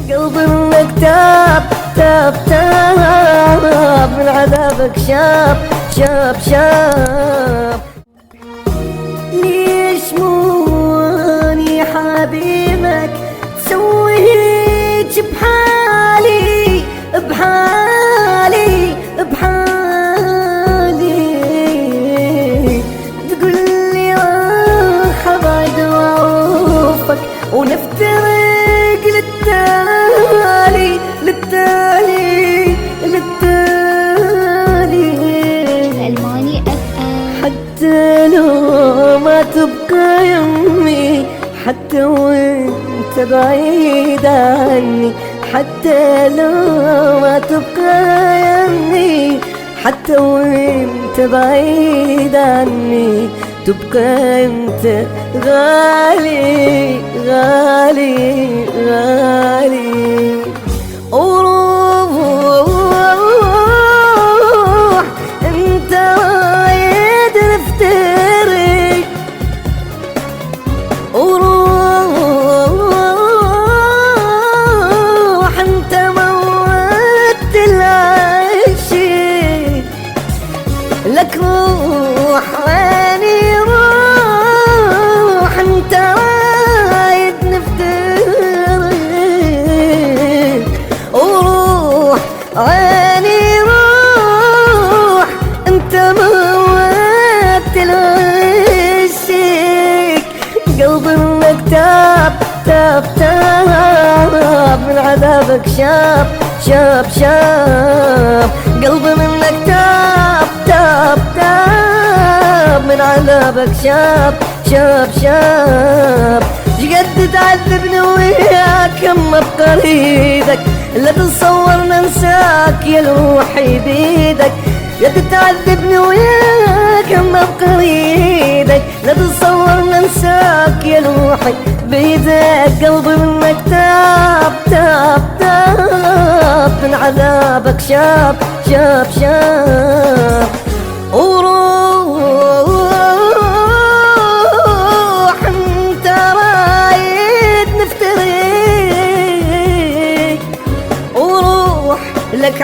قلبي منك تاب تاب تاب، من عذابك شاب شاب شاب. ليش مو اني حبيبك تسوي هيج بحالي بحالي بحالي، تقولي راح ابعد واعوفك ونفترق للتالي للتالي للتالي. الماني FM. حتى لو ما تبقى يمي، حتى وانت بعيد عني، حتى لو ما تبقى يمي، حتى وانت بعيد عني، تبقى انت غالي غالي غالي. وروح انت رايد نفترق، وروح انت موت العشق، لك روح عيني روح انت رايد نفترق، وروح عيني روح انت موت العشق. قلبي منك تاب تاب تاب، من عذابك شاب شاب شاب. قلبي منك تاب تاب تاب، من عذابك شاب شاب شاب. شقد تعذبني وياك اما بقريدك، لا تتصور ننساك يا روحي بيدك. قد تعذبني وياك اما بقريدك، لا تتصور ننساك يا روحي بيدك. قلبي منك تاب تاب تاب، من عذابك شاب شاب شاب. وروح انت رايد نفترق، وروح لك